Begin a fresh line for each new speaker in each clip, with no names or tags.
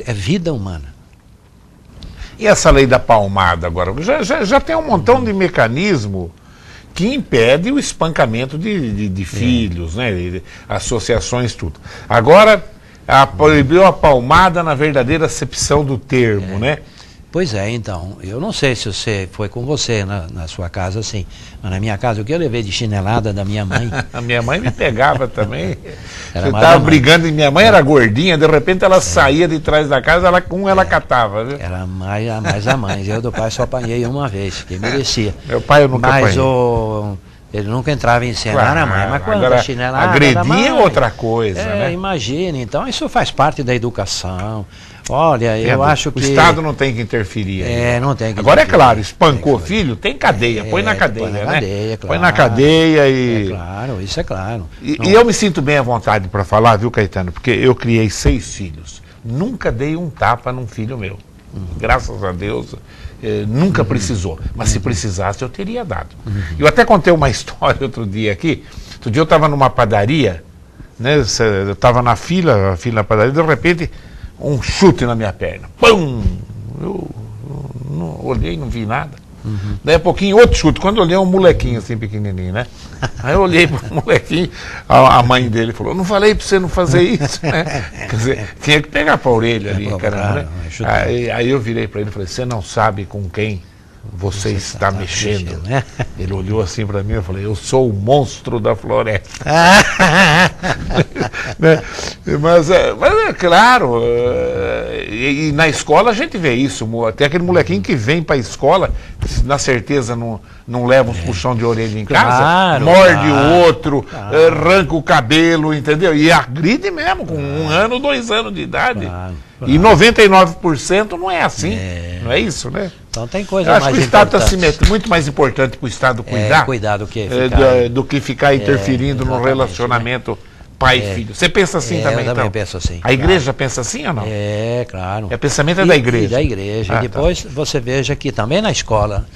É vida humana.
E essa lei da palmada agora? Já tem um montão de mecanismo que impede o espancamento de filhos, né? De associações, tudo. Agora, proibiu a palmada na verdadeira acepção do termo, né?
Pois é, então, eu não sei se você foi com você na sua casa, assim, mas na minha casa, o que eu levei de chinelada da minha mãe...
A minha mãe me pegava também.
Era
Você
mais
estava
a mãe.
brigando e minha mãe era gordinha, de repente ela saía de trás da casa, ela catava, viu?
Era mais a mãe. Eu do pai só apanhei uma vez, que merecia.
Meu pai eu nunca
Mas
apanhei.
ele nunca entrava em cena na mãe. Mas quando
agora,
a chinelada da
agredir
mãe,
é outra coisa, né?
Imagina, então isso faz parte da educação. Olha, eu acho que...
O Estado não tem que interferir.
Não tem que
Agora,
interferir.
é claro, espancou filho, tem cadeia, põe na cadeia,
põe na
né?
cadeia, claro.
Põe na cadeia e...
É claro, isso é claro.
E eu me sinto bem à vontade para falar, viu, Caetano? Porque eu criei 6 filhos. Nunca dei um tapa num filho meu. Graças a Deus, nunca precisou. Mas se precisasse, eu teria dado. Eu até contei uma história outro dia aqui. Outro dia eu estava numa padaria, né? Eu estava na fila na padaria, de repente, um chute na minha perna. Pum! Eu não olhei, não vi nada. Daí a pouquinho, outro chute. Quando eu olhei, um molequinho assim, pequenininho, né? Aí eu olhei pro molequinho, a mãe dele falou, não falei pra você não fazer isso, né? Quer dizer, tinha que pegar pra orelha ali, caramba, né? Aí eu virei pra ele e falei, você não sabe com quem você está mexendo,
né?
Ele olhou assim pra mim e eu falei, eu sou o monstro da floresta. Né? Mas é claro, e na escola a gente vê isso, tem aquele molequinho que vem pra escola, na certeza não leva uns puxão de orelha em casa, morde o outro, arranca o cabelo, entendeu? E agride mesmo, com 1 ano, 2 anos de idade. E 99% não é assim, não é isso, né?
Então tem coisa
mais
mais
importante. Eu acho que o Estado está se metendo, muito mais importante para o Estado cuidar, do que ficar interferindo no relacionamento pai e filho. Você pensa assim também,
eu
então?
Eu penso assim.
A igreja pensa assim ou não?
Claro.
O pensamento é da igreja.
Da igreja. E depois você veja que também na escola,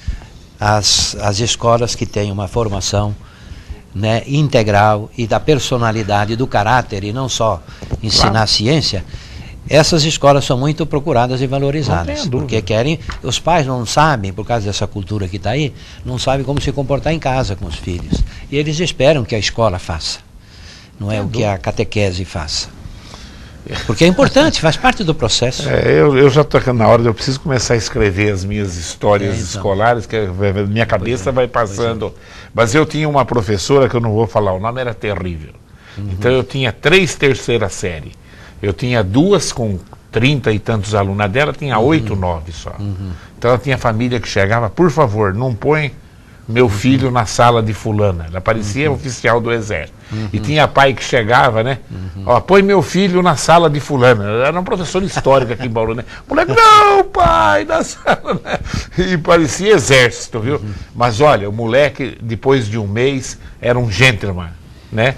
as escolas que têm uma formação, né, integral e da personalidade, do caráter, e não só ensinar ciência, essas escolas são muito procuradas e valorizadas, porque os pais não sabem, por causa dessa cultura que está aí, não sabem como se comportar em casa com os filhos. E eles esperam que a escola faça, não é o que a catequese faça. Porque é importante, faz parte do processo.
Eu já estou na hora, eu preciso começar a escrever as minhas histórias escolares, que minha cabeça vai passando. Mas eu tinha uma professora, que eu não vou falar, o nome era terrível. Então eu tinha 3 terceira série. Eu tinha 2 com 30 e tantos alunos, dela tinha 8, 9 só. Então ela tinha família que chegava, por favor, não põe meu filho na sala de fulana. Ela parecia oficial do exército. E tinha pai que chegava, né? Ó, põe meu filho na sala de fulana. Ela era um professor histórico aqui em Bauru, né? Moleque, não, pai, na sala, né? E parecia exército, viu? Mas olha, o moleque, depois de 1 mês, era um gentleman, né?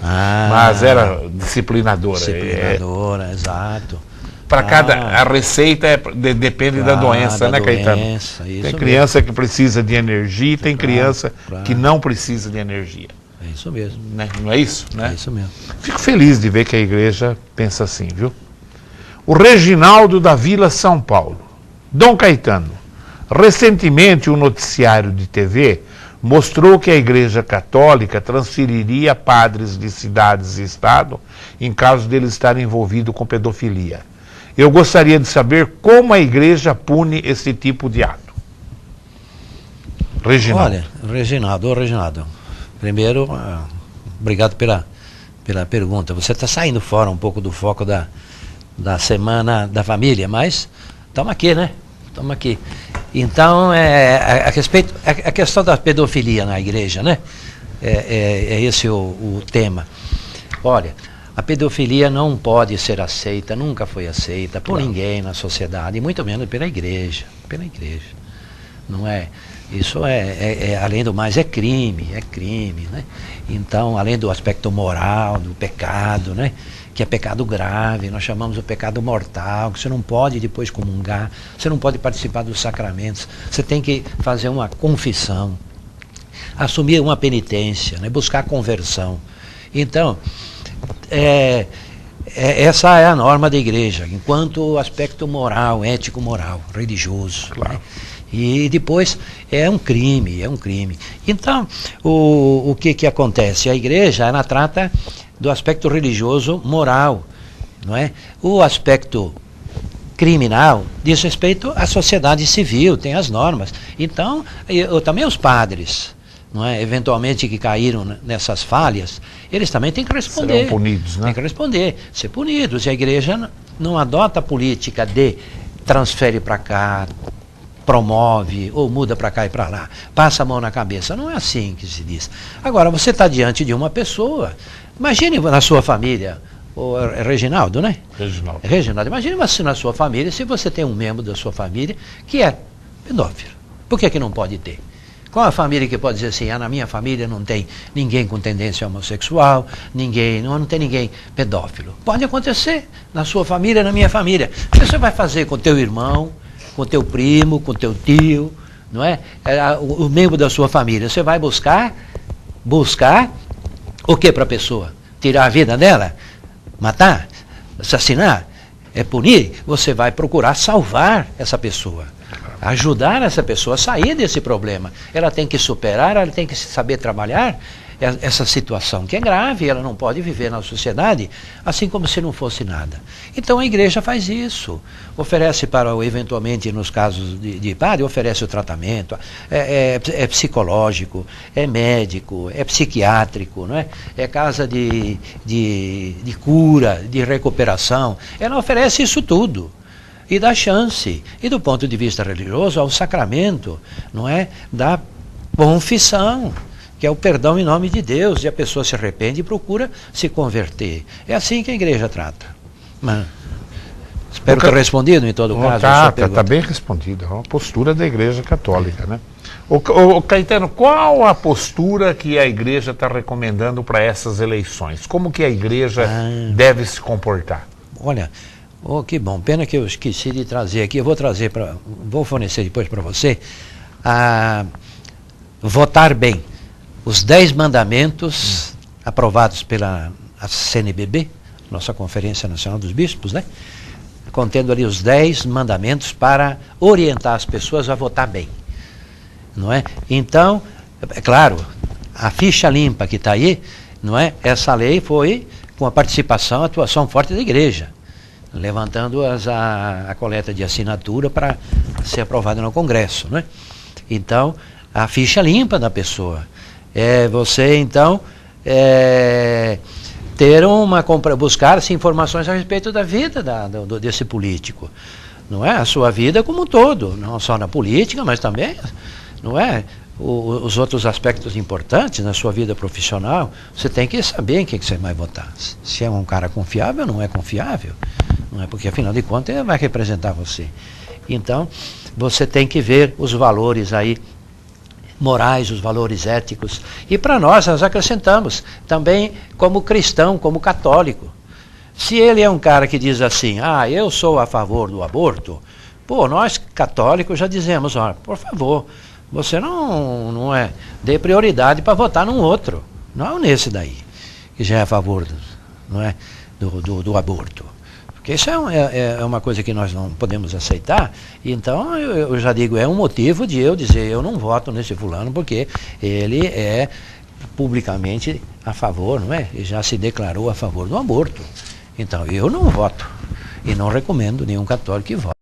Mas era disciplinadora.
Disciplinadora, exato.
Para a receita depende da doença, né, Caetano? Tem criança que precisa de energia e tem criança que não precisa de energia.
É isso mesmo.
Né? Não é isso? Né?
É isso mesmo.
Fico feliz de ver que a igreja pensa assim, viu? O Reginaldo da Vila São Paulo. Dom Caetano, recentemente um noticiário de TV mostrou que a Igreja Católica transferiria padres de cidades e estado em caso deles estarem envolvidos com pedofilia. Eu gostaria de saber como a igreja pune esse tipo de ato. Reginaldo.
Olha, Reginaldo, primeiro, obrigado pela pergunta. Você está saindo fora um pouco do foco da Semana da Família, mas estamos aqui, né? Estamos aqui. Então, a questão da pedofilia na igreja, né? É esse o tema. Olha, a pedofilia não pode ser aceita, nunca foi aceita por ninguém na sociedade, e muito menos pela igreja. Pela igreja. Não é? Isso além do mais, é crime, né? Então, além do aspecto moral, do pecado, né? Que é pecado grave, nós chamamos o pecado mortal, que você não pode depois comungar, você não pode participar dos sacramentos, você tem que fazer uma confissão, assumir uma penitência, né? Buscar conversão. Então, essa é a norma da igreja, enquanto aspecto moral, ético-moral, religioso.
Claro.
Né? E depois é um crime, é um crime. Então, o que acontece? A igreja, ela trata do aspecto religioso moral, não é? O aspecto criminal diz respeito à sociedade civil, tem as normas. Então, também os padres, não é? Eventualmente que caíram nessas falhas, eles também têm que responder.
Serão punidos, né?
Tem que responder, ser punidos. E a igreja não adota a política de transfere para cá, promove ou muda para cá e para lá, passa a mão na cabeça. Não é assim que se diz. Agora, você está diante de uma pessoa, imagine na sua família, o Reginaldo, né? Reginaldo, imagine na sua família, se você tem um membro da sua família que é pedófilo. Por que não pode ter? Qual a família que pode dizer assim, na minha família não tem ninguém com tendência homossexual, não tem ninguém pedófilo? Pode acontecer na sua família, na minha família. O que você vai fazer com teu irmão, com teu primo, com teu tio, não é? O membro da sua família. Você vai buscar o que para a pessoa? Tirar a vida dela? Matar? Assassinar? Punir? Você vai procurar salvar essa pessoa. Ajudar essa pessoa a sair desse problema. Ela tem que superar, ela tem que saber trabalhar essa situação que é grave, ela não pode viver na sociedade assim como se não fosse nada. Então a igreja faz isso, oferece eventualmente nos casos de padre, oferece o tratamento, é psicológico, é médico, é psiquiátrico, não é? É casa de cura, de recuperação, ela oferece isso tudo. E dá chance, e do ponto de vista religioso, ao sacramento, não é? Da confissão, que é o perdão em nome de Deus, e a pessoa se arrepende e procura se converter. É assim que a igreja trata. Mas, espero ter respondido em todo caso.
Está bem respondido, é uma postura da igreja católica, né? Caetano, qual a postura que a igreja está recomendando para essas eleições? Como que a igreja deve se comportar?
Olha, que bom, pena que eu esqueci de trazer aqui, vou fornecer depois para você, votar bem. Os 10 mandamentos aprovados pela CNBB, nossa Conferência Nacional dos Bispos, né? Contendo ali os 10 mandamentos para orientar as pessoas a votar bem, não é? Então, é claro, a ficha limpa que está aí, não é? Essa lei foi com a participação, a atuação forte da igreja, levantando a coleta de assinatura para ser aprovada no Congresso, não é? Então, a ficha limpa da pessoa. Você então buscar informações a respeito da vida desse político, não é? A sua vida como um todo, não só na política, mas também, não é? Os outros aspectos importantes na sua vida profissional. Você tem que saber em que você vai votar. Se é um cara confiável ou não é confiável, não é? Porque afinal de contas ele vai representar você. Então você tem que ver os valores aí morais, os valores éticos. E para nós acrescentamos também como cristão, como católico. Se ele é um cara que diz assim, eu sou a favor do aborto, nós católicos já dizemos, por favor, você não dê prioridade para votar num outro, não nesse daí, que já é a favor do aborto. Porque isso é uma coisa que nós não podemos aceitar. Então eu já digo, é um motivo de eu dizer, eu não voto nesse fulano, porque ele é publicamente a favor, não é? Ele já se declarou a favor do aborto. Então eu não voto e não recomendo nenhum católico que vote.